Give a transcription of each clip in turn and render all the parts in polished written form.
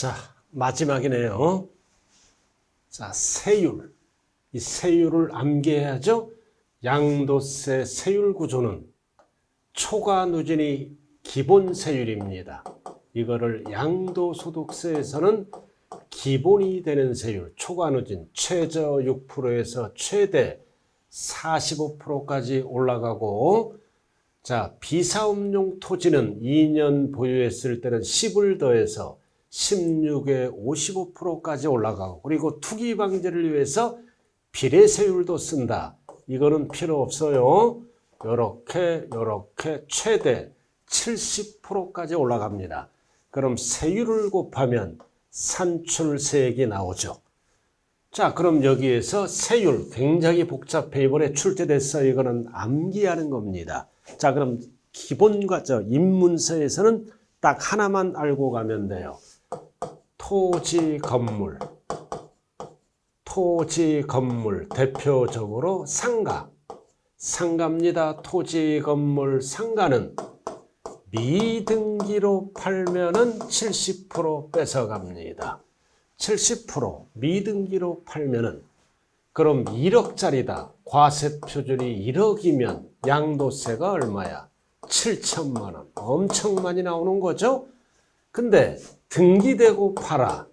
자, 마지막이네요. 자, 세율. 이 세율을 암기해야죠. 양도세 세율 구조는 초과 누진이 기본 세율입니다. 이거를 양도소득세에서는 기본이 되는 세율, 초과 누진 최저 6%에서 최대 45%까지 올라가고, 자, 비사업용 토지는 2년 보유했을 때는 10을 더해서 16에 55%까지 올라가고, 그리고 투기 방지를 위해서 비례세율도 쓴다. 이거는 필요 없어요. 요렇게 최대 70%까지 올라갑니다. 그럼 세율을 곱하면 산출세액이 나오죠. 자, 그럼 여기에서 세율 굉장히 복잡해. 이번에 출제됐어요. 이거는 암기하는 겁니다. 자, 그럼 기본과 입문서에서는 딱 하나만 알고 가면 돼요. 토지, 건물, 대표적으로 상가입니다. 토지, 건물, 상가는 미등기로 팔면은 70% 뺏어갑니다. 70% 미등기로 팔면은, 그럼 1억짜리다. 과세 표준이 1억이면 양도세가 얼마야? 7천만 원. 엄청 많이 나오는 거죠? 근데 등기되고 팔아.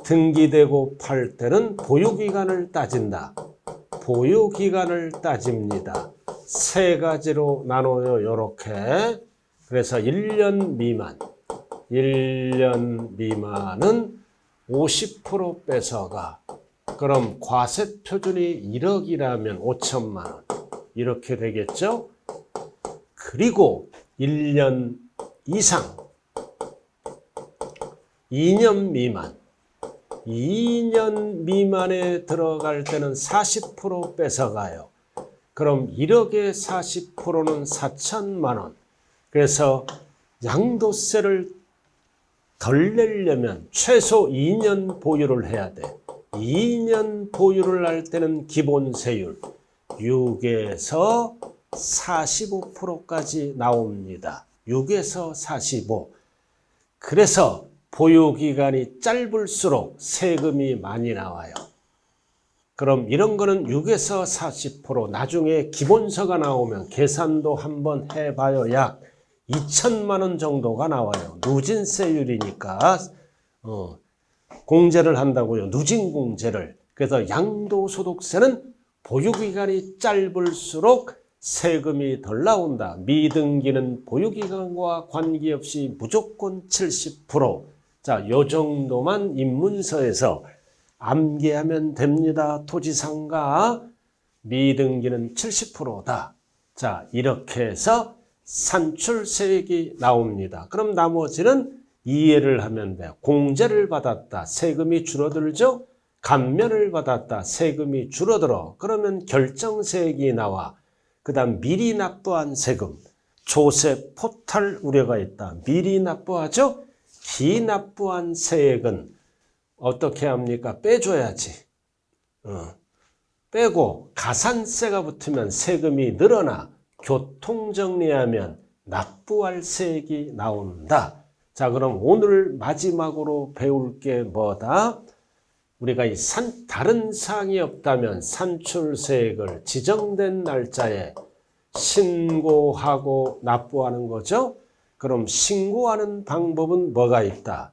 등기되고 팔 때는 보유기간을 따진다. 보유기간을 따집니다. 세 가지로 나눠요. 요렇게. 그래서 1년 미만은 50% 뺏어가. 그럼 과세 표준이 1억이라면 5천만 원. 이렇게 되겠죠? 그리고 1년 이상, 2년 미만에 들어갈 때는 40% 뺏어가요. 그럼 1억의 40%는 4천만 원. 그래서 양도세를 덜 내려면 최소 2년 보유를 해야 돼. 2년 보유를 할 때는 기본 세율 6에서 45%까지 나옵니다. 6에서 45. 그래서 보유기간이 짧을수록 세금이 많이 나와요. 그럼 이런 거는 6에서 40%, 나중에 기본서가 나오면 계산도 한번 해봐요. 약 2천만 원 정도가 나와요. 누진세율이니까 공제를 한다고요. 누진공제를. 그래서 양도소득세는 보유기간이 짧을수록 세금이 덜 나온다. 미등기는 보유기간과 관계없이 무조건 70%. 자, 요 정도만 입문서에서 암기하면 됩니다. 토지상가 미등기는 70%다. 자, 이렇게 해서 산출세액이 나옵니다. 그럼 나머지는 이해를 하면 돼요. 공제를 받았다. 세금이 줄어들죠? 감면을 받았다. 세금이 줄어들어. 그러면 결정세액이 나와. 그 다음 미리 납부한 세금. 조세 포탈 우려가 있다. 미리 납부하죠? 기납부한 세액은 어떻게 합니까? 빼줘야지. 빼고 가산세가 붙으면 세금이 늘어나. 교통정리하면 납부할 세액이 나온다. 자, 그럼 오늘 마지막으로 배울 게 뭐다? 우리가 다른 사항이 없다면 산출세액을 지정된 날짜에 신고하고 납부하는 거죠. 그럼 신고하는 방법은 뭐가 있다?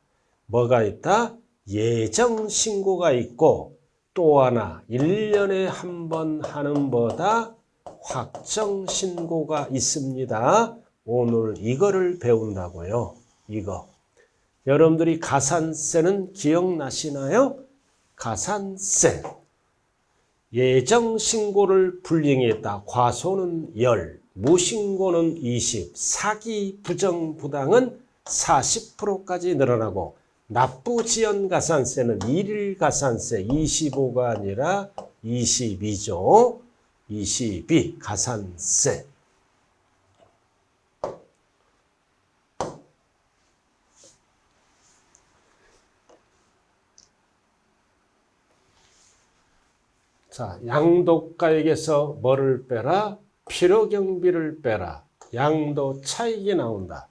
예정신고가 있고, 또 하나 1년에 한 번 하는 뭐다? 확정신고가 있습니다. 오늘 이거를 배운다고요. 이거. 여러분들이 가산세는 기억나시나요? 가산세. 예정신고를 불이행했다. 과소는 10, 무신고는 20, 사기 부정부당은 40%까지 늘어나고, 납부지연 가산세는 일일 가산세 25가 아니라 22죠. 22 가산세. 자, 양도가액에서 뭐를 빼라? 필요경비를 빼라. 양도 차익이 나온다.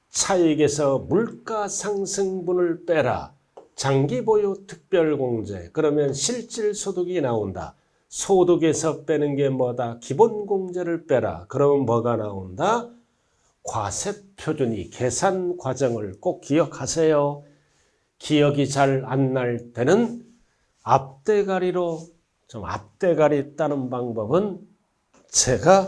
차익에서 물가 상승분을 빼라. 장기보유 특별공제. 그러면 실질소득이 나온다. 소득에서 빼는 게 뭐다? 기본공제를 빼라. 그러면 뭐가 나온다? 과세표준이. 계산 과정을 꼭 기억하세요. 기억이 잘 안 날 때는 앞대가리로 좀 앞대가리 따는 방법은 제가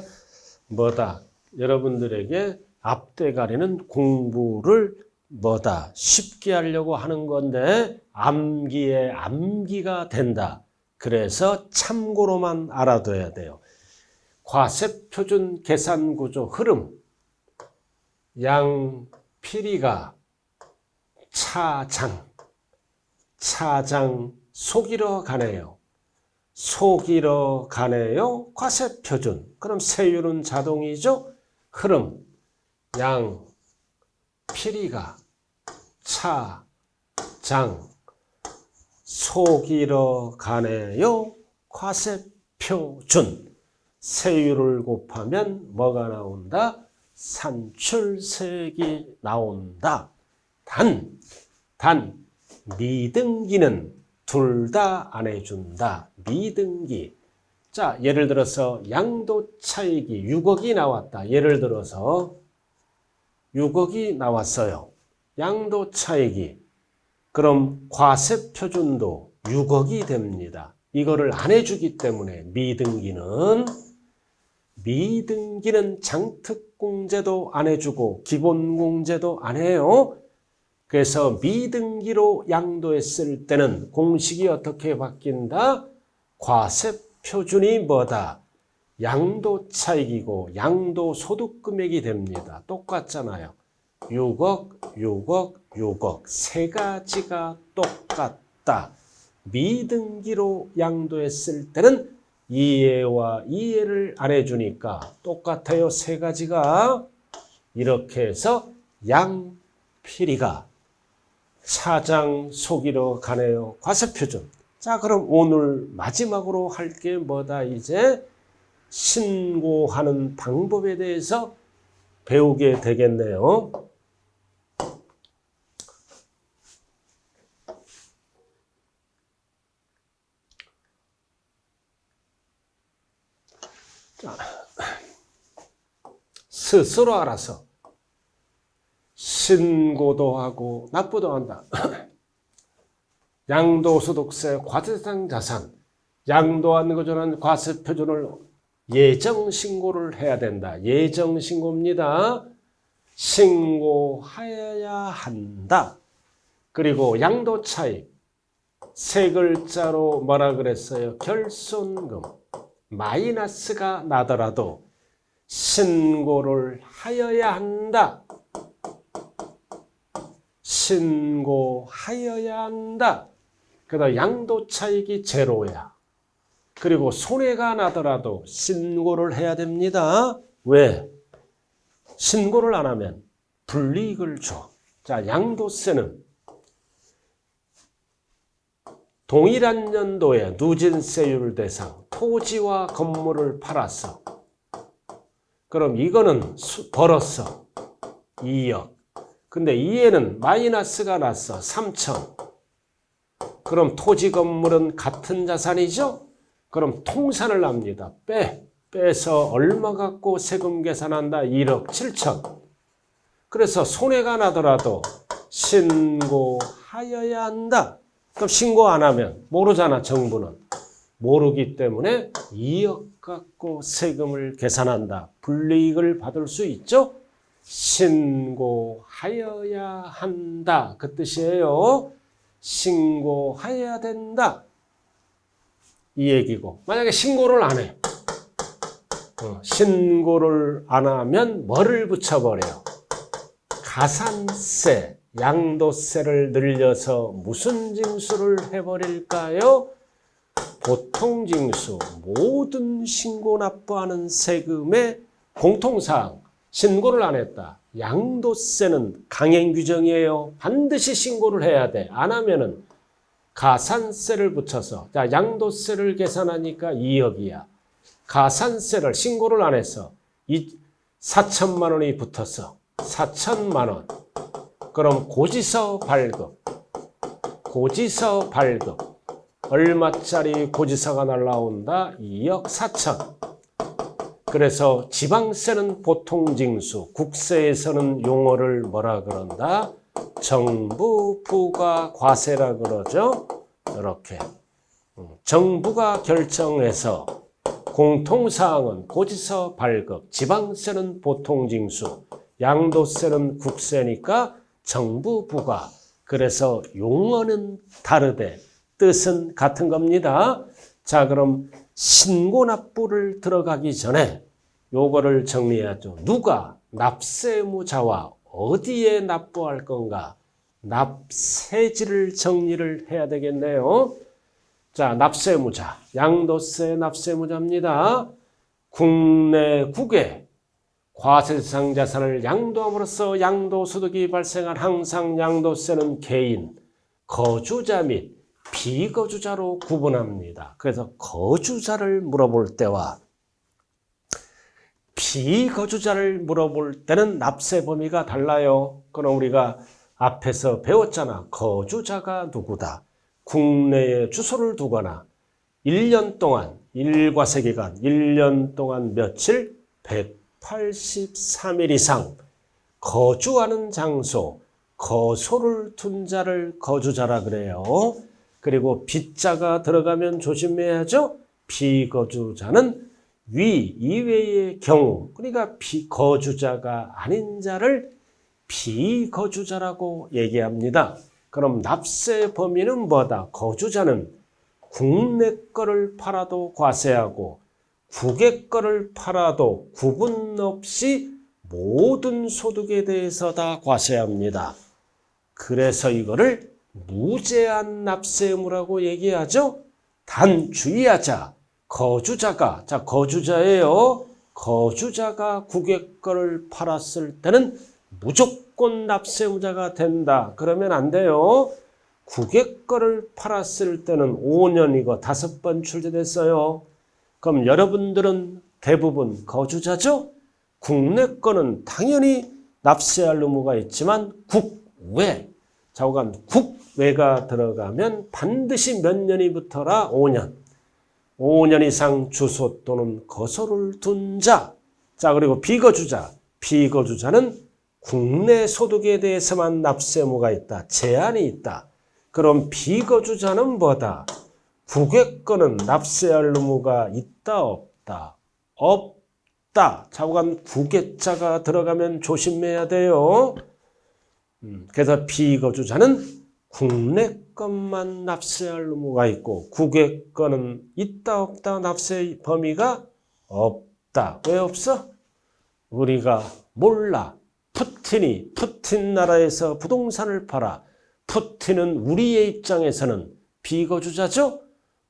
뭐다? 여러분들에게 앞대가리는 공부를 뭐다? 쉽게 하려고 하는 건데 암기에 암기가 된다. 그래서 참고로만 알아둬야 돼요. 과세표준 계산구조 흐름. 양필이가 차장 속이러 가네요. 속이러 가네요. 과세표준. 그럼 세율은 자동이죠. 흐름. 양필이가 차장 속이러 가네요. 과세표준. 세율을 곱하면 뭐가 나온다? 산출세액이 나온다. 단 미등기는 둘 다 안 해준다. 미등기. 자, 예를 들어서 양도차익이 6억이 나왔다. 예를 들어서 6억이 나왔어요. 양도차익이. 그럼 과세표준도 6억이 됩니다. 이거를 안 해주기 때문에 미등기는 장특공제도 안 해주고 기본공제도 안 해요. 그래서 미등기로 양도했을 때는 공식이 어떻게 바뀐다? 과세표준이 뭐다? 양도차익이고 양도소득금액이 됩니다. 똑같잖아요. 6억 세 가지가 똑같다. 미등기로 양도했을 때는 이해와 이해를 안 해주니까 똑같아요. 세 가지가. 이렇게 해서 양필이가 차장 속이러 가네요. 과세표준. 자, 그럼 오늘 마지막으로 할 게 뭐다? 이제 신고하는 방법에 대해서 배우게 되겠네요. 자, 스스로 알아서 신고도 하고 납부도 한다. 양도소득세 과세상 자산, 양도한 거저는 과세표준을 예정신고를 해야 된다. 예정신고입니다. 신고하여야 한다. 그리고 양도차익, 세 글자로 뭐라 그랬어요? 결손금, 마이너스가 나더라도 신고를 하여야 한다. 신고하여야 한다. 그다음 양도차익이 제로야. 그리고 손해가 나더라도 신고를 해야 됩니다. 왜? 신고를 안 하면 불이익을 줘. 자, 양도세는 동일한 연도에 누진세율 대상 토지와 건물을 팔았어. 그럼 이거는 벌었어. 2억. 근데 이에는 마이너스가 났어. 3천. 그럼 토지 건물은 같은 자산이죠? 그럼 통산을 합니다. 빼서 얼마 갖고 세금 계산한다? 1억 7천. 그래서 손해가 나더라도 신고하여야 한다. 그럼 신고 안 하면 모르잖아, 정부는. 모르기 때문에 2억 갖고 세금을 계산한다. 불이익을 받을 수 있죠? 신고하여야 한다. 그 뜻이에요. 신고해야 된다. 이 얘기고. 만약에 신고를 안 해. 신고를 안 하면 뭐를 붙여버려요? 가산세, 양도세를 늘려서 무슨 징수를 해버릴까요? 보통징수, 모든 신고 납부하는 세금의 공통사항, 신고를 안 했다. 양도세는 강행 규정이에요. 반드시 신고를 해야 돼. 안 하면은 가산세를 붙여서, 자, 양도세를 계산하니까 2억이야. 가산세를 신고를 안 해서 4천만 원이 붙었어. 4천만 원. 그럼 고지서 발급. 고지서 발급. 얼마짜리 고지서가 날라온다? 2억 4천. 그래서 지방세는 보통징수, 국세에서는 용어를 뭐라 그런다? 정부 부가과세라 그러죠. 이렇게 정부가 결정해서 공통사항은 고지서 발급, 지방세는 보통징수, 양도세는 국세니까 정부 부가. 그래서 용어는 다르되 뜻은 같은 겁니다. 자, 그럼 신고납부를 들어가기 전에 요거를 정리해야죠. 누가 납세의무자와 어디에 납부할 건가? 납세지를 정리를 해야 되겠네요. 자, 납세의무자, 양도세 납세의무자입니다. 국내국에 과세대상 자산을 양도함으로써 양도소득이 발생한 항상 양도세는 개인, 거주자 및 비거주자로 구분합니다. 그래서 거주자를 물어볼 때와 비거주자를 물어볼 때는 납세 범위가 달라요. 그럼 우리가 앞에서 배웠잖아. 거주자가 누구다. 국내에 주소를 두거나 1년 동안 일과세 기간 1년 동안 며칠 183일 이상 거주하는 장소 거소를 둔 자를 거주자라 그래요. 그리고 빗자가 들어가면 조심해야죠. 비거주자는 위 이외의 경우, 그러니까 비거주자가 아닌 자를 비거주자라고 얘기합니다. 그럼 납세 범위는 뭐다? 거주자는 국내 거를 팔아도 과세하고 국외 거를 팔아도 구분 없이 모든 소득에 대해서 다 과세합니다. 그래서 이거를 무제한 납세 의무라고 얘기하죠. 단 주의하자. 거주자가, 자, 거주자예요. 거주자가 국외 거를 팔았을 때는 무조건 납세 의무자가 된다. 그러면 안 돼요. 국외 거를 팔았을 때는 5년이고 5번 출제됐어요. 그럼 여러분들은 대부분 거주자죠? 국내 거는 당연히 납세할 의무가 있지만 국외, 좌우간 국외가 들어가면 반드시 몇 년이 붙어라? 5년. 5년 이상 주소 또는 거소를 둔 자. 자, 그리고 비거주자. 비거주자는 국내 소득에 대해서만 납세 의무가 있다. 제한이 있다. 그럼 비거주자는 뭐다? 국외 거는 납세할 의무가 있다, 없다? 없다. 좌우간 국외자가 들어가면 조심해야 돼요. 그래서 비거주자는 국내 것만 납세할 의무가 있고 국외 거는 있다, 없다? 납세 범위가 없다. 왜 없어? 우리가 몰라. 푸틴 나라에서 부동산을 팔아. 푸틴은 우리의 입장에서는 비거주자죠?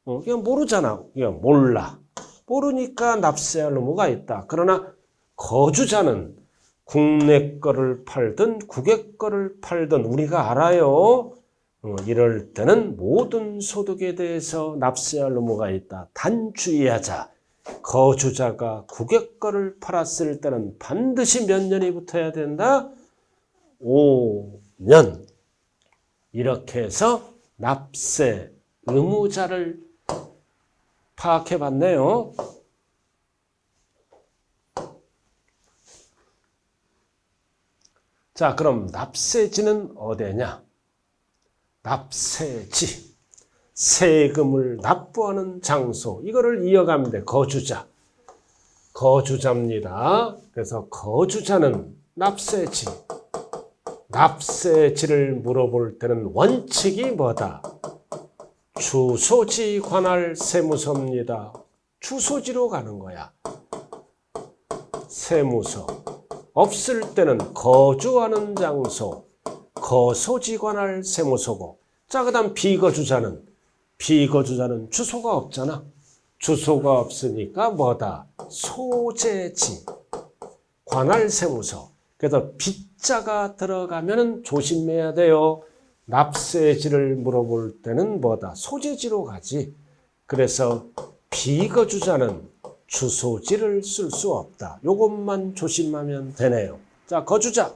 그냥 모르잖아. 그냥 몰라. 모르니까 납세할 의무가 있다. 그러나 거주자는 국내 거를 팔든 국외 거를 팔든 우리가 알아요. 이럴 때는 모든 소득에 대해서 납세할 의무가 있다. 단 주의하자. 거주자가 국외 거를 팔았을 때는 반드시 몇 년이 붙어야 된다? 5년. 이렇게 해서 납세 의무자를 파악해 봤네요. 자, 그럼 납세지는 어디냐? 납세지. 세금을 납부하는 장소. 이거를 이어가면 돼. 거주자. 거주자입니다. 그래서 거주자는 납세지. 납세지를 물어볼 때는 원칙이 뭐다? 주소지 관할 세무서입니다. 주소지로 가는 거야. 세무서. 없을 때는 거주하는 장소, 거소지 관할 세무서고. 자, 그 다음 비거주자는 주소가 없잖아. 주소가 없으니까 뭐다? 소재지. 관할 세무서. 그래서 빗자가 들어가면 조심해야 돼요. 납세지를 물어볼 때는 뭐다? 소재지로 가지. 그래서 비거주자는 주소지를 쓸 수 없다. 요것만 조심하면 되네요. 자, 거주자.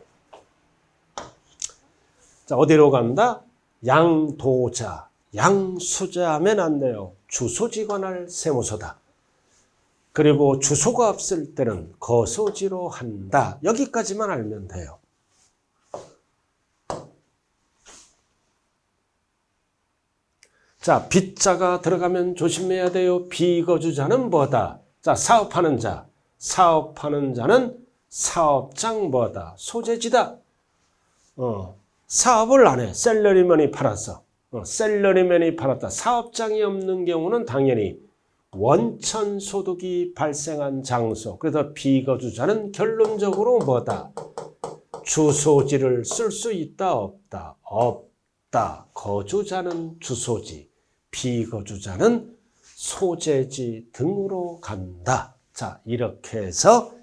자, 어디로 간다? 양도자, 양수자 하면 안 돼요. 주소지 관할 세무서다. 그리고 주소가 없을 때는 거소지로 한다. 여기까지만 알면 돼요. 자, 빚자가 들어가면 조심해야 돼요. 비거주자는 뭐다? 자, 사업하는 자. 사업하는 자는 사업장 뭐다? 소재지다. 사업을 안 해. 셀러리맨이 팔았어. 셀러리맨이 팔았다. 사업장이 없는 경우는 당연히 원천 소득이 발생한 장소. 그래서 비거주자는 결론적으로 뭐다? 주소지를 쓸 수 있다, 없다? 없다. 거주자는 주소지, 비거주자는 소재지 등으로 간다. 자, 이렇게 해서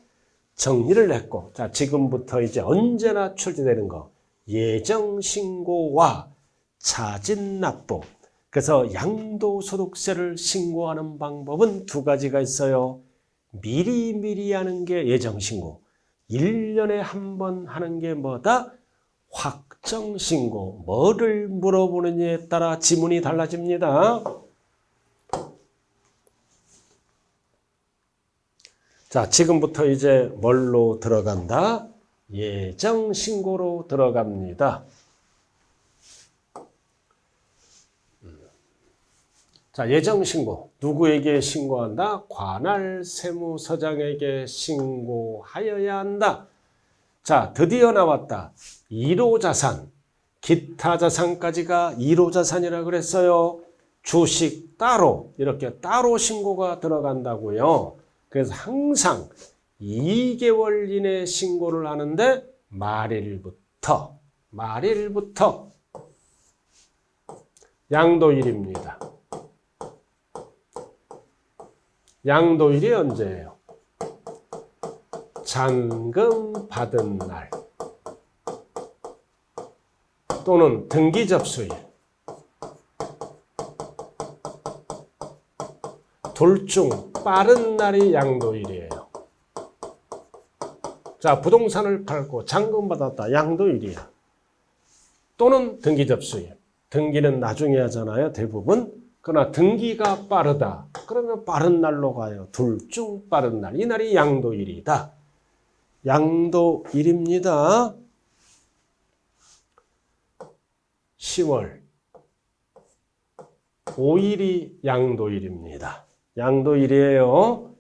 정리를 했고, 자, 지금부터 이제 언제나 출제되는 거. 예정신고와 자진납부. 그래서 양도소득세를 신고하는 방법은 두 가지가 있어요. 미리미리 하는 게 예정신고. 1년에 한 번 하는 게 뭐다? 확정신고. 뭐를 물어보느냐에 따라 지문이 달라집니다. 자, 지금부터 이제 뭘로 들어간다? 예정신고로 들어갑니다. 자, 예정신고. 누구에게 신고한다? 관할 세무서장에게 신고하여야 한다. 자, 드디어 나왔다. 1호 자산, 기타 자산까지가 1호 자산이라고 그랬어요. 주식 따로, 이렇게 따로 신고가 들어간다고요. 그래서 항상 2개월 이내 신고를 하는데 말일부터 양도일입니다. 양도일이 언제예요? 잔금 받은 날 또는 등기 접수일. 둘 중 빠른 날이 양도일이에요. 자, 부동산을 팔고 잔금 받았다. 양도일이야. 또는 등기 접수일. 등기는 나중에 하잖아요. 대부분. 그러나 등기가 빠르다. 그러면 빠른 날로 가요. 둘 중 빠른 날. 이 날이 양도일이다. 양도일입니다. 10월 5일이 양도일입니다. 양도일이에요.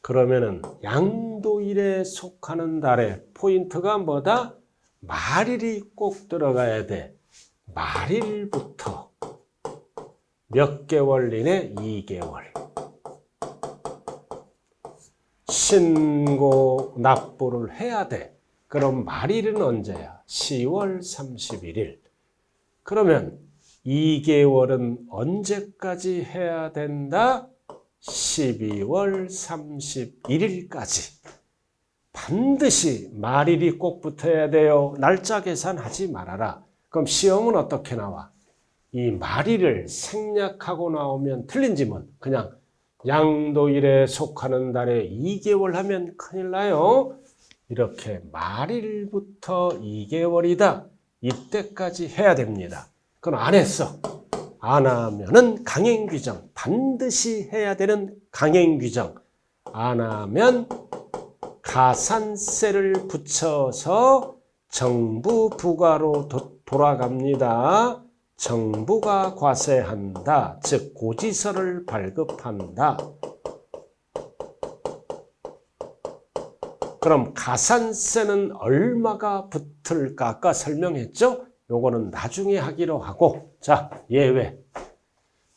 그러면은 양도일에 속하는 달에 포인트가 뭐다? 말일이 꼭 들어가야 돼. 말일부터 몇 개월 이내? 2개월. 신고 납부를 해야 돼. 그럼 말일은 언제야? 10월 31일. 그러면 2개월은 언제까지 해야 된다? 12월 31일까지. 반드시 말일이 꼭 붙어야 돼요. 날짜 계산하지 말아라. 그럼 시험은 어떻게 나와? 이 말일을 생략하고 나오면 틀린 지문. 그냥 양도일에 속하는 달에 2개월 하면 큰일 나요. 이렇게 말일부터 2개월이다. 이때까지 해야 됩니다. 그건 안 했어. 안 하면은 강행규정. 반드시 해야 되는 강행규정. 안 하면 가산세를 붙여서 정부 부과로 돌아갑니다. 정부가 과세한다. 즉 고지서를 발급한다. 그럼 가산세는 얼마가 붙을까? 아까 설명했죠? 요거는 나중에 하기로 하고. 자, 예외.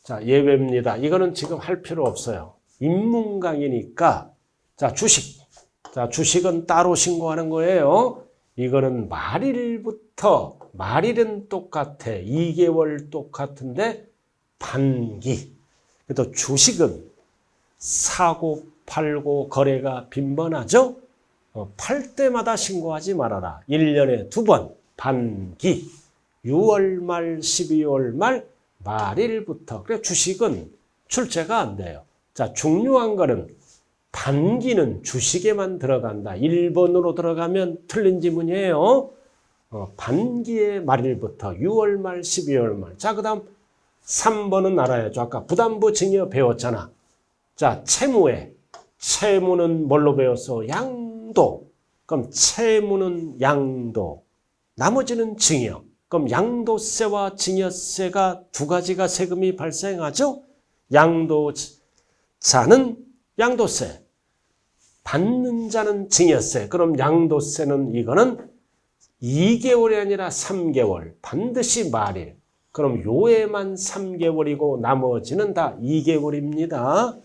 자, 예외입니다. 이거는 지금 할 필요 없어요. 인문 강의니까. 자, 주식. 자, 주식은 따로 신고하는 거예요. 이거는 말일부터, 말일은 똑같아. 2개월 똑같은데 반기. 그래도 주식은 사고, 팔고, 거래가 빈번하죠? 팔 때마다 신고하지 말아라. 1년에 2번, 반기. 6월 말, 12월 말, 말일부터. 그래, 주식은 출제가 안 돼요. 자, 중요한 거는 반기는 주식에만 들어간다. 1번으로 들어가면 틀린 지문이에요. 반기의 말일부터 6월 말, 12월 말. 자, 그 다음 3번은 알아야죠. 아까 부담부 증여 배웠잖아. 자, 채무에. 채무는 뭘로 배웠어? 양도. 그럼 채무는 양도. 나머지는 증여. 그럼 양도세와 증여세가 두 가지가 세금이 발생하죠? 양도자는 양도세. 받는 자는 증여세. 그럼 양도세는 이거는 2개월이 아니라 3개월. 반드시 말일. 그럼 요에만 3개월이고 나머지는 다 2개월입니다.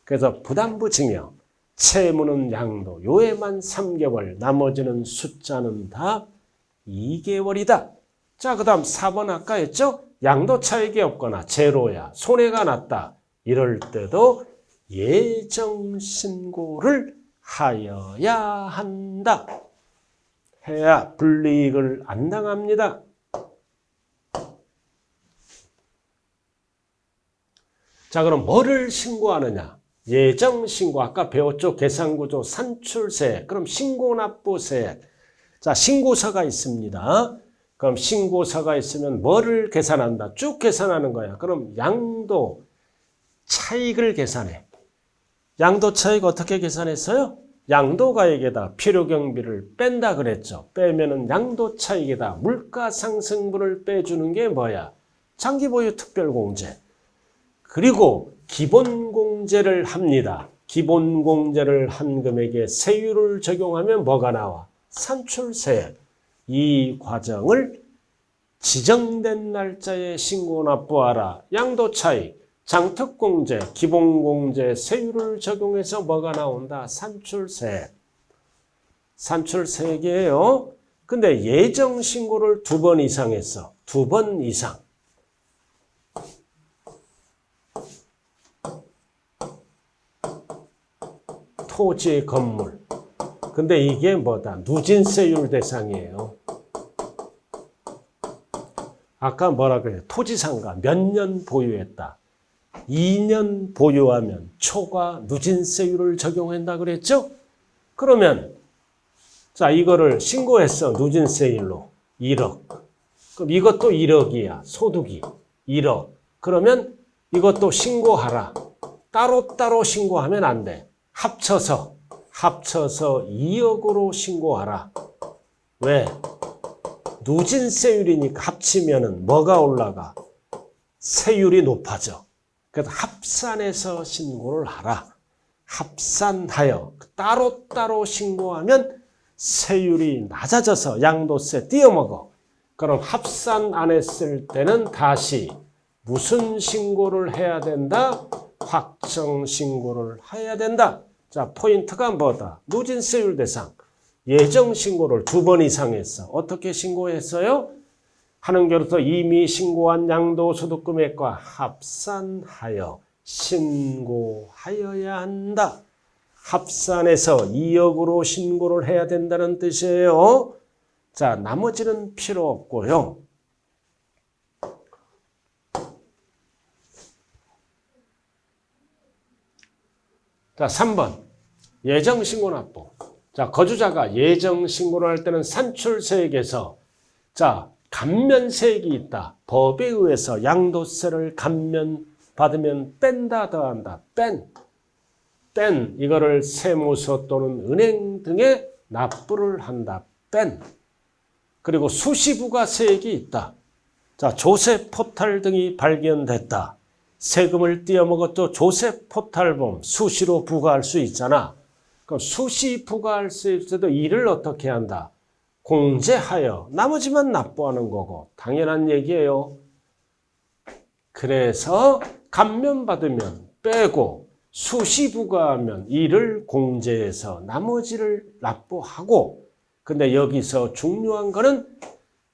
그래서 부담부 증여, 채무는 양도, 요에만 3개월, 나머지는 숫자는 다 2개월이다. 자, 그 다음 4번 아까 했죠? 양도 차익이 없거나 제로야, 손해가 났다. 이럴 때도 예정신고를 하여야 한다. 해야 불이익을 안 당합니다. 자, 그럼 뭐를 신고하느냐? 예정신고, 아까 배웠죠? 계산구조, 산출세, 그럼 신고납부세. 자, 신고서가 있습니다. 그럼 신고서가 있으면 뭐를 계산한다? 쭉 계산하는 거야. 그럼 양도 차익을 계산해. 양도 차익 어떻게 계산했어요? 양도가액에다 필요경비를 뺀다 그랬죠. 빼면은 양도 차익에다 물가상승분을 빼주는 게 뭐야? 장기보유 특별공제. 그리고 기본공제를 합니다. 기본공제를 한 금액에 세율을 적용하면 뭐가 나와? 산출세. 이 과정을 지정된 날짜에 신고 납부하라. 양도차익, 장특공제, 기본공제, 세율을 적용해서 뭐가 나온다? 산출세. 산출세액이에요. 근데 예정신고를 2번 이상 했어. 2번 이상. 토지, 건물. 근데 이게 뭐다? 누진세율 대상이에요. 아까 뭐라 그래요? 토지상가 몇 년 보유했다. 2년 보유하면 초과 누진세율을 적용한다 그랬죠? 그러면 자, 이거를 신고했어. 누진세율로 1억. 그럼 이것도 1억이야. 소득이 1억. 그러면 이것도 신고하라. 따로따로 신고하면 안 돼. 합쳐서 2억으로 신고하라. 왜? 누진세율이니까 합치면은 뭐가 올라가? 세율이 높아져. 그래서 합산해서 신고를 하라. 합산하여 따로따로 신고하면 세율이 낮아져서 양도세 띄어먹어. 그럼 합산 안 했을 때는 다시 무슨 신고를 해야 된다? 확정 신고를 해야 된다. 자, 포인트가 뭐다? 누진세율 대상. 예정 신고를 2번 이상 했어. 어떻게 신고했어요? 하는 경우서 이미 신고한 양도소득금액과 합산하여 신고하여야 한다. 합산해서 2억으로 신고를 해야 된다는 뜻이에요. 자, 나머지는 필요 없고요. 자, 3번. 예정신고납부. 자, 거주자가 예정신고를 할 때는 산출세액에서 자, 감면세액이 있다. 법에 의해서 양도세를 감면받으면 뺀다, 더한다. 뺀. 이거를 세무서 또는 은행 등에 납부를 한다. 뺀. 그리고 수시부가세액이 있다. 자, 조세포탈 등이 발견됐다. 세금을 띄어먹었죠. 조세포탈범 수시로 부과할 수 있잖아. 그럼 수시 부과할 수 있어도 이를 어떻게 한다? 공제하여 나머지만 납부하는 거고 당연한 얘기예요. 그래서 감면받으면 빼고 수시 부과하면 이를 공제해서 나머지를 납부하고 근데 여기서 중요한 거는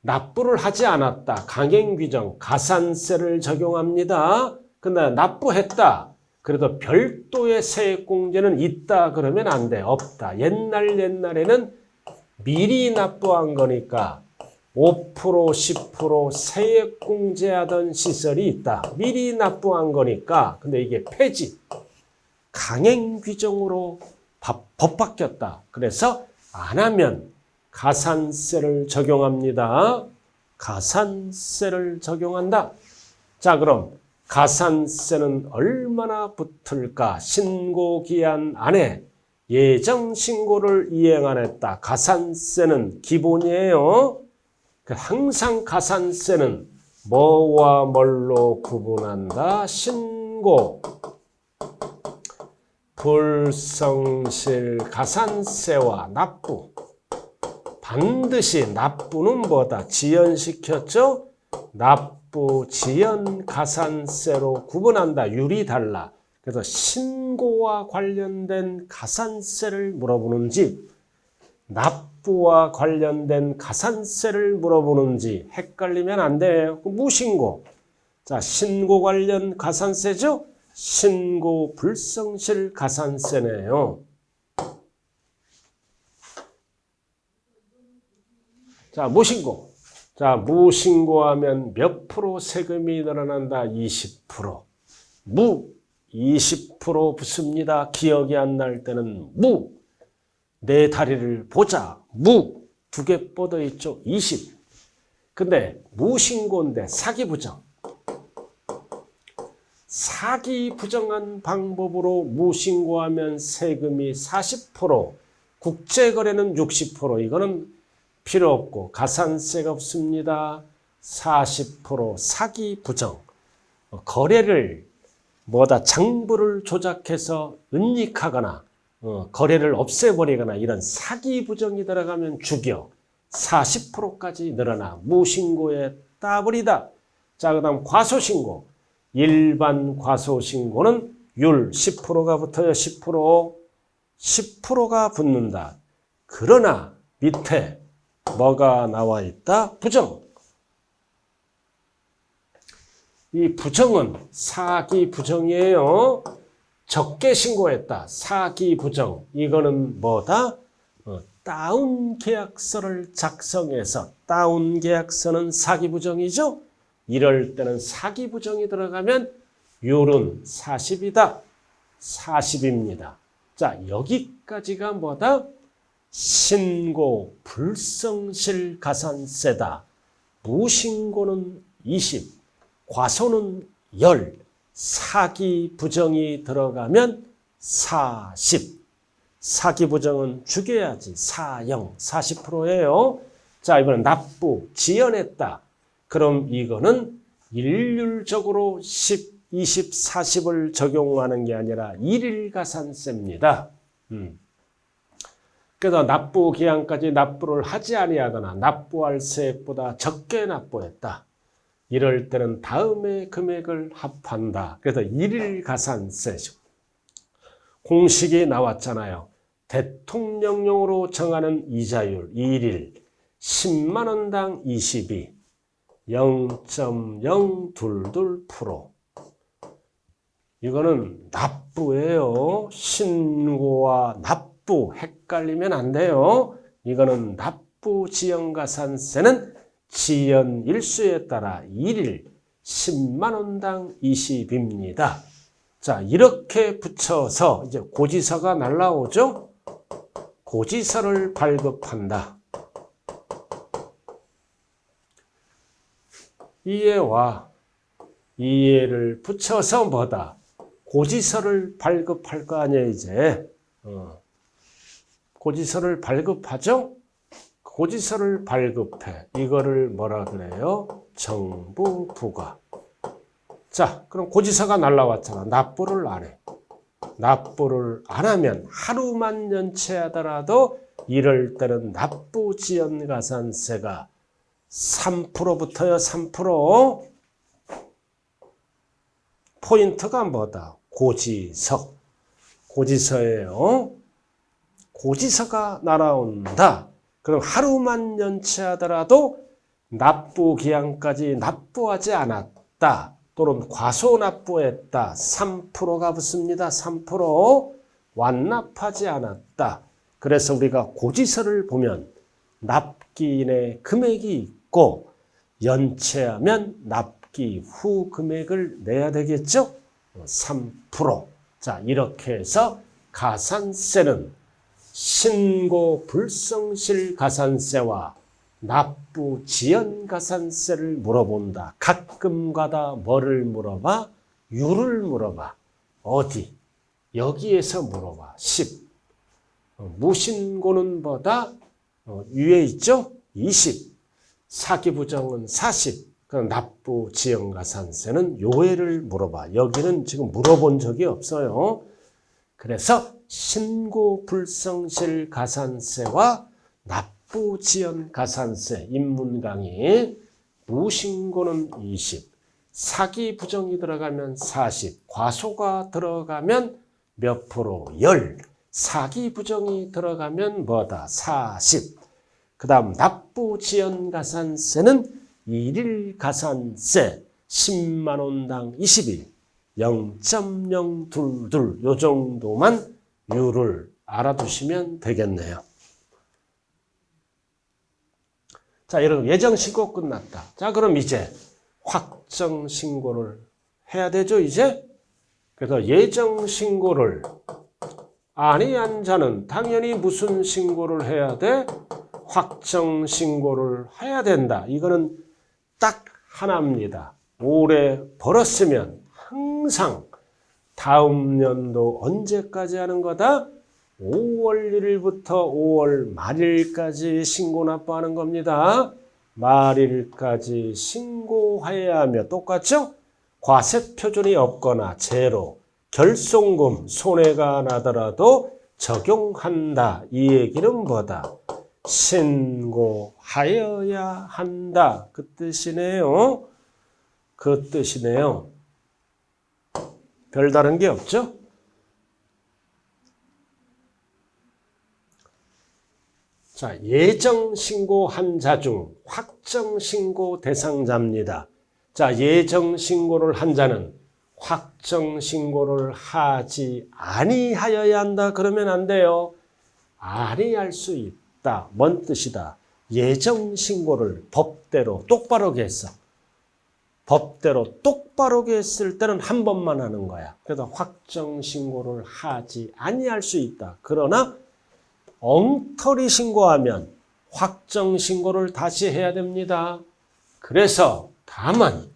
납부를 하지 않았다. 강행규정 가산세를 적용합니다. 근데 납부했다. 그래도 별도의 세액공제는 있다 그러면 안 돼. 없다. 옛날에는 미리 납부한 거니까 5% 10% 세액공제하던 시설이 있다. 미리 납부한 거니까. 근데 이게 폐지. 강행규정으로 법 바뀌었다. 그래서 안 하면 가산세를 적용합니다. 가산세를 적용한다. 자, 그럼 가산세는 얼마나 붙을까? 신고기한 안에 예정신고를 이행 안 했다. 가산세는 기본이에요. 항상 가산세는 뭐와 뭘로 구분한다? 신고, 불성실 가산세와 납부. 반드시 납부는 뭐다? 지연시켰죠? 납부, 지연, 가산세로 구분한다. 율이 달라. 그래서 신고와 관련된 가산세를 물어보는지 납부와 관련된 가산세를 물어보는지 헷갈리면 안 돼요. 무신고. 자, 신고 관련 가산세죠? 신고 불성실 가산세네요. 자, 무신고. 자, 무신고하면 몇 프로 세금이 늘어난다? 20%. 무 20% 붙습니다. 기억이 안 날 때는 무. 내 다리를 보자. 무. 두 개 뻗어 있죠. 20. 근데 무신고인데 사기부정. 사기부정한 방법으로 무신고하면 세금이 40%, 국제거래는 60%. 이거는 필요 없고 가산세가 없습니다. 40% 사기부정. 거래를 뭐다 장부를 조작해서 은닉하거나 거래를 없애버리거나 이런 사기부정이 들어가면 죽여 40%까지 늘어나 무신고에 따버리다. 자, 그 다음 과소신고. 일반 과소신고는 율 10%가 붙어요. 10%가 붙는다. 그러나 밑에 뭐가 나와 있다? 부정. 이 부정은 사기부정이에요. 적게 신고했다. 사기부정. 이거는 뭐다? 다운 계약서를 작성해서 다운 계약서는 사기부정이죠. 이럴 때는 사기부정이 들어가면 율은 40이다. 40입니다. 자, 여기까지가 뭐다? 신고 불성실 가산세다. 무신고는 20, 과소는 10, 사기부정이 들어가면 40. 사기부정은 죽여야지. 40, 40%예요. 자, 이번엔 납부, 지연했다. 그럼 이거는 일률적으로 10, 20, 40을 적용하는 게 아니라 일일가산세입니다. 그래서 납부 기한까지 납부를 하지 아니하거나 납부할 세액보다 적게 납부했다. 이럴 때는 다음의 금액을 합한다. 그래서 일일가산세죠. 공식이 나왔잖아요. 대통령령으로 정하는 이자율 1일 10만 원당 22, 0.022%. 이거는 납부예요. 신고와 납부 헷갈리면 안 돼요. 이거는 납부 지연가산세는 지연 일수에 따라 1일 10만 원당 20입니다. 자, 이렇게 붙여서 이제 고지서가 날라오죠. 고지서를 발급한다. 이해와 이해를 붙여서 뭐다? 고지서를 발급할 거 아니에요, 이제. 고지서를 발급하죠? 고지서를 발급해. 이거를 뭐라 그래요? 정부 부과. 자, 그럼 고지서가 날라왔잖아. 납부를 안 해. 납부를 안 하면 하루만 연체하더라도 이럴 때는 납부 지연 가산세가 3%부터요. 3%. 포인트가 뭐다? 고지서. 고지서예요. 고지서가 날아온다. 그럼 하루만 연체하더라도 납부 기한까지 납부하지 않았다. 또는 과소납부했다. 3%가 붙습니다. 3%. 완납하지 않았다. 그래서 우리가 고지서를 보면 납기인의 금액이 있고 연체하면 납기 후 금액을 내야 되겠죠? 3%. 자, 이렇게 해서 가산세는 신고 불성실 가산세와 납부 지연 가산세를 물어본다. 가끔가다 뭐를 물어봐? 유를 물어봐. 어디? 여기에서 물어봐. 10. 무신고는 뭐다? 위에 있죠? 20. 사기부정은 40. 그럼 납부 지연 가산세는 요회를 물어봐. 여기는 지금 물어본 적이 없어요. 그래서 신고 불성실 가산세와 납부 지연 가산세 입문 강의, 무신고는 20, 사기 부정이 들어가면 40, 과소가 들어가면 몇 프로? 10, 사기 부정이 들어가면 뭐다? 40. 그 다음 납부 지연 가산세는 일일 가산세 10만 원당 20일 0.022 요 정도만 유를 알아두시면 되겠네요. 자, 여러분 예정신고 끝났다. 자, 그럼 이제 확정신고를 해야 되죠, 이제? 그래서 예정신고를 아니한 자는 당연히 무슨 신고를 해야 돼? 확정신고를 해야 된다. 이거는 딱 하나입니다. 올해 벌었으면 항상 다음 연도 언제까지 하는 거다? 5월 1일부터 5월 말일까지 신고 납부하는 겁니다. 말일까지 신고해야 하며 똑같죠? 과세표준이 없거나 제로, 결손금 손해가 나더라도 적용한다. 이 얘기는 뭐다? 신고하여야 한다. 그 뜻이네요. 그 뜻이네요. 별다른 게 없죠? 자, 예정신고한 자 중 확정신고 대상자입니다. 자, 예정신고를 한 자는 확정신고를 하지 아니하여야 한다. 그러면 안 돼요. 아니할 수 있다. 뭔 뜻이다? 예정신고를 법대로 똑바르게 했어. 법대로 똑바르게 했을 때는 한 번만 하는 거야. 그래서 확정신고를 하지 아니할 수 있다. 그러나 엉터리 신고하면 확정신고를 다시 해야 됩니다. 그래서 다만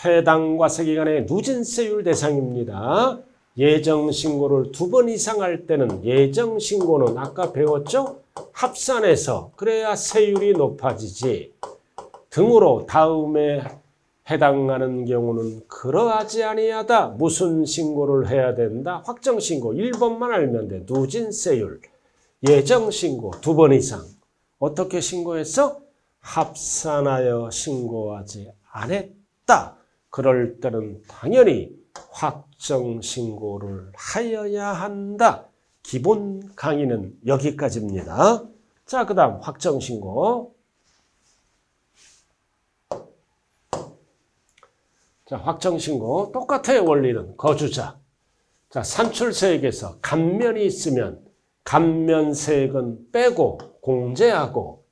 해당 과세기간의 누진세율 대상입니다. 예정신고를 2번 이상 할 때는 예정신고는 아까 배웠죠? 합산해서 그래야 세율이 높아지지. 등으로 다음에 해당하는 경우는 그러하지 아니하다. 무슨 신고를 해야 된다? 확정신고 1번만 알면 돼. 누진세율. 예정신고 2번 이상. 어떻게 신고했어? 합산하여 신고하지 않았다. 그럴 때는 당연히 확정신고를 하여야 한다. 기본 강의는 여기까지입니다. 자, 그 다음 확정신고. 자, 확정신고 똑같아요. 원리는 거주자. 자, 산출세액에서 감면이 있으면 감면세액은 빼고 공제하고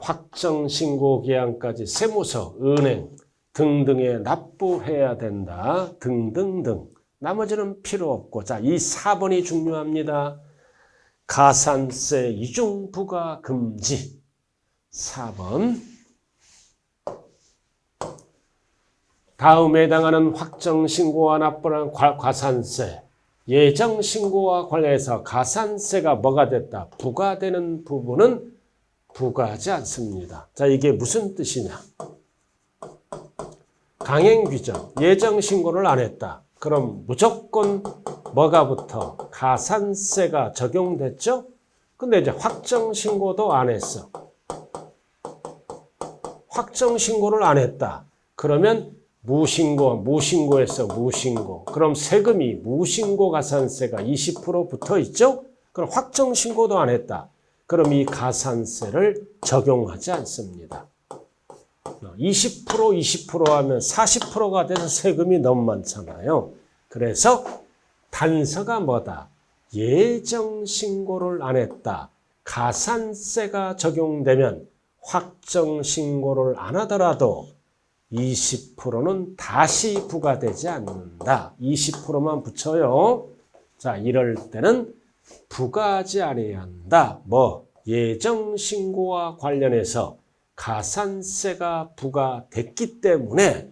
확정신고 기한까지 세무서, 은행 등등에 납부해야 된다. 등등등. 나머지는 필요 없고. 자, 이 4번이 중요합니다. 가산세 이중 부과 금지. 4번. 다음에 해당하는 확정신고와 납부한 과산세. 예정신고와 관련해서 가산세가 뭐가 됐다? 부과되는 부분은 부과하지 않습니다. 자, 이게 무슨 뜻이냐? 강행규정, 예정신고를 안 했다. 그럼 무조건 뭐가 붙어? 가산세가 적용됐죠? 근데 이제 확정신고도 안 했어. 확정신고를 안 했다. 그러면 무신고했어. 무신고. 그럼 세금이 무신고 가산세가 20% 붙어 있죠? 그럼 확정신고도 안 했다. 그럼 이 가산세를 적용하지 않습니다. 20% 하면 40%가 돼서 세금이 너무 많잖아요. 그래서 단서가 뭐다? 예정신고를 안 했다. 가산세가 적용되면 확정신고를 안 하더라도 20%는 다시 부과되지 않는다. 20%만 붙여요. 자, 이럴 때는 부과하지 아니한다. 뭐 예정신고와 관련해서 가산세가 부과됐기 때문에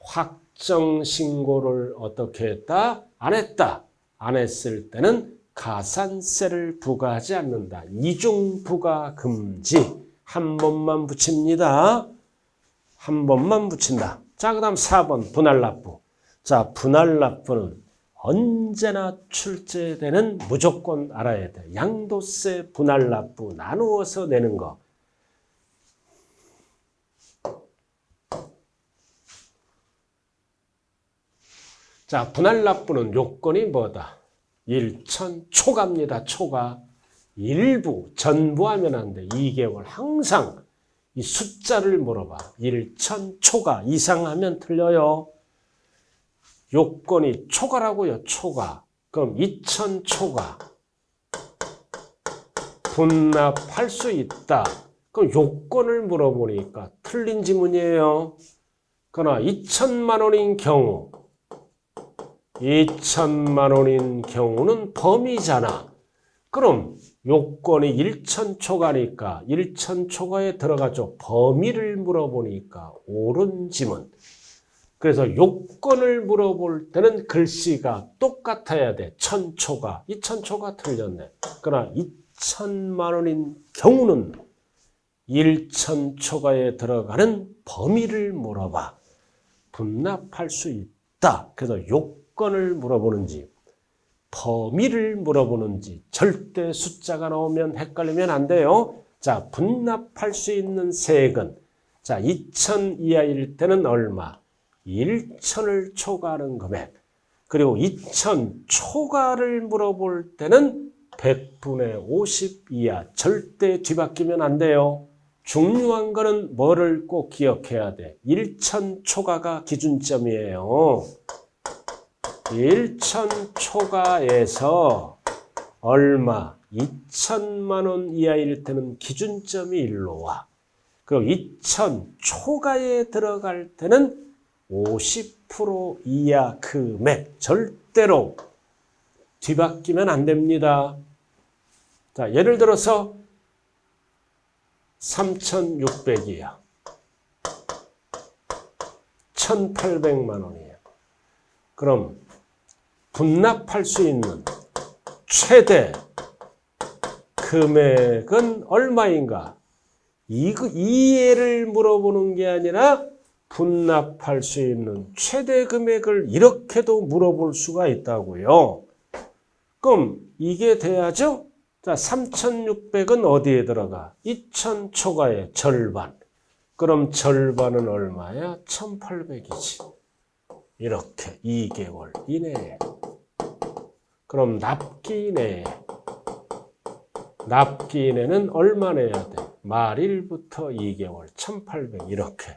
확정신고를 어떻게 했다? 안 했다. 안 했을 때는 가산세를 부과하지 않는다. 이중부과 금지. 한 번만 붙입니다. 한 번만 붙인다. 자, 그 다음 4번 분할납부. 자, 분할납부는 언제나 출제되는 무조건 알아야 돼. 양도세 분할납부 나누어서 내는 거. 자, 분할납부는 요건이 뭐다? 일천 초과입니다. 초과. 일부, 전부 하면 안 돼. 2개월 항상 이 숫자를 물어봐. 일천 초과 이상 하면 틀려요. 요건이 초과라고요. 초과. 그럼 2000 초과. 분납할 수 있다. 그럼 요건을 물어보니까 틀린 지문이에요. 그러나 2000만 원인 경우 2천만 원인 경우는 범위잖아. 그럼 요건이 1천 초과니까 1천 초과에 들어가죠. 범위를 물어보니까 옳은 지문. 그래서 요건을 물어볼 때는 글씨가 똑같아야 돼. 1000 초과, 2000 초과 틀렸네. 그러나 2천만 원인 경우는 1천 초과에 들어가는 범위를 물어봐. 분납할 수 있다. 그래서 요건을 물어보는지 범위를 물어보는지 절대 숫자가 나오면 헷갈리면 안 돼요. 자, 분납할 수 있는 세액은 자 2천 이하일 때는 얼마? 1천을 초과하는 금액. 그리고 2천 초과를 물어볼 때는 100분의 50 이하. 절대 뒤바뀌면 안 돼요. 중요한 거는 뭐를 꼭 기억해야 돼? 1천 초과가 기준점이에요. 1천 초과에서 얼마? 2천만 원 이하일 때는 기준점이 일로 와. 그리고 2천 초과에 들어갈 때는 50% 이하 금액. 절대로 뒤바뀌면 안 됩니다. 자, 예를 들어서 3,600이야. 1,800만 원이야. 그럼 분납할 수 있는 최대 금액은 얼마인가? 이해를 물어보는 게 아니라 분납할 수 있는 최대 금액을 이렇게도 물어볼 수가 있다고요. 그럼 이게 돼야죠? 자, 3,600은 어디에 들어가? 2,000 초과의 절반. 그럼 절반은 얼마야? 1,800이지. 이렇게 2개월 이내에. 그럼 납기 내에. 납기 내는 얼마 내야 돼? 말일부터 2개월 1,800 이렇게.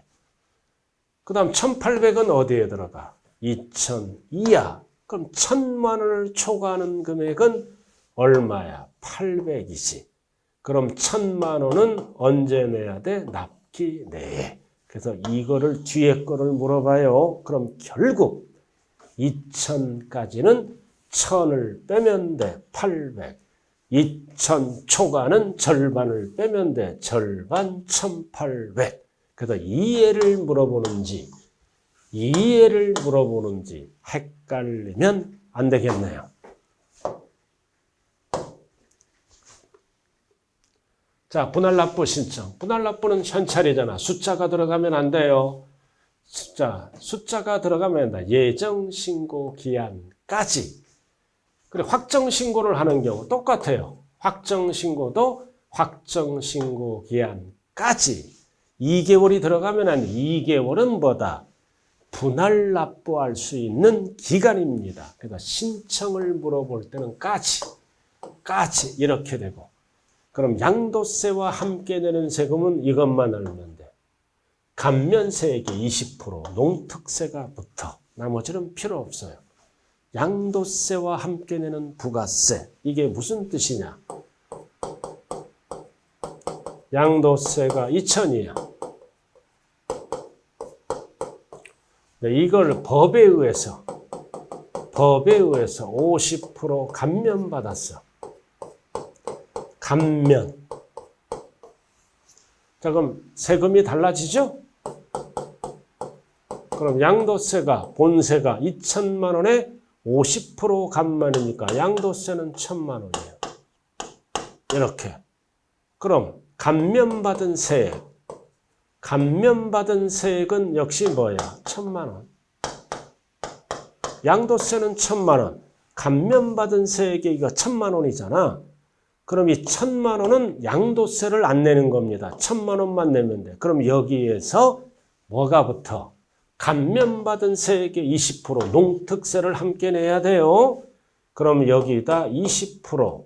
그 다음 1,800은 어디에 들어가? 2,000 이하. 그럼 1,000만 원을 초과하는 금액은 얼마야? 800이지. 그럼 1,000만 원은 언제 내야 돼? 납기 내에. 그래서 이거를 뒤에 거를 물어봐요. 그럼 결국 2,000까지는 1,000을 빼면 돼. 800. 2,000 초과는 절반을 빼면 돼. 절반 1,800. 그래서 이해를 물어보는지 헷갈리면 안 되겠네요. 자, 분할납부 신청. 분할납부는 현찰이잖아. 숫자가 들어가면 안 돼요. 숫자가 들어가면 안 돼. 예정신고 기한까지. 그리고 확정신고를 하는 경우 똑같아요. 확정신고도 확정신고 기한까지. 2개월이 들어가면 안 돼. 2개월은 뭐다? 분할납부할 수 있는 기간입니다. 그래서 신청을 물어볼 때는 까지 이렇게 되고. 그럼 양도세와 함께 내는 세금은 이것만 알면 돼. 감면세액이 20%, 농특세가 붙어. 나머지는 필요 없어요. 양도세와 함께 내는 부가세. 이게 무슨 뜻이냐? 양도세가 2,000이야. 이걸 법에 의해서 50% 감면받았어. 감면. 자, 그럼 세금이 달라지죠? 그럼 양도세가, 본세가 2천만 원에 50% 감만이니까 양도세는 1,000만 원이에요. 이렇게. 그럼 감면받은 세액. 감면받은 세액은 역시 뭐야? 1,000만 원. 양도세는 1,000만 원. 감면받은 세액이 이거 1,000만 원이잖아. 그럼 이 1,000만 원은 양도세를 안 내는 겁니다. 1,000만 원만 내면 돼. 그럼 여기에서 뭐가 붙어? 감면받은 세액의 20% 농특세를 함께 내야 돼요. 그럼 여기다 20%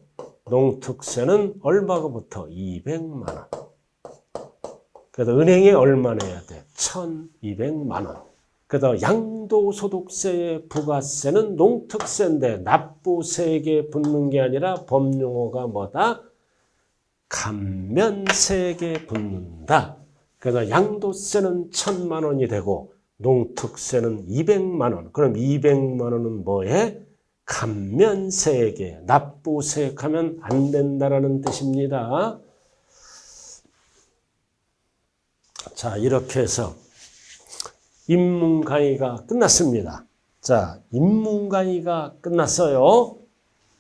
농특세는 얼마가 붙어? 200만 원. 그래서 은행에 얼마 내야 돼? 1,200만 원. 그래서 양도소득세의 부가세는 농특세인데 납부세액에 붙는 게 아니라 법용어가 뭐다? 감면세액에 붙는다. 그래서 양도세는 1,000만 원이 되고 농특세는 200만 원. 그럼 200만 원은 뭐에? 감면세액에. 납부세액하면 안 된다라는 뜻입니다. 자, 이렇게 해서 인문 강의가 끝났습니다. 자, 인문 강의가 끝났어요.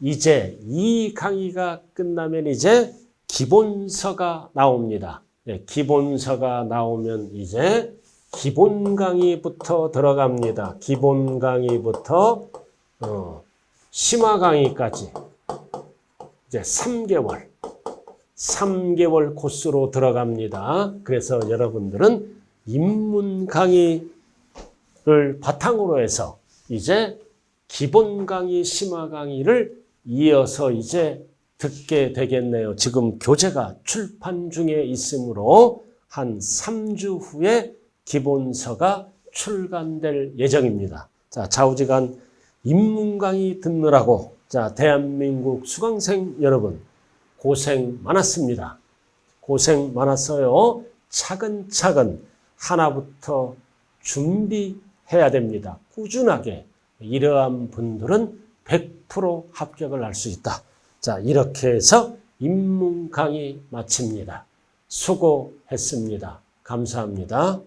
이제 이 강의가 끝나면 이제 기본서가 나옵니다. 네, 기본서가 나오면 이제 기본 강의부터 들어갑니다. 기본 강의부터 심화 강의까지 이제 3개월 코스로 들어갑니다. 그래서 여러분들은 인문 강의를 바탕으로 해서 이제 기본 강의, 심화 강의를 이어서 이제 듣게 되겠네요. 지금 교재가 출판 중에 있으므로 한 3주 후에 기본서가 출간될 예정입니다. 자, 좌우지간 인문 강의 듣느라고 자, 대한민국 수강생 여러분 고생 많았습니다. 고생 많았어요. 차근차근 하나부터 준비해야 됩니다. 꾸준하게 이러한 분들은 100% 합격을 할 수 있다. 자, 이렇게 해서 인문 강의 마칩니다. 수고했습니다. 감사합니다.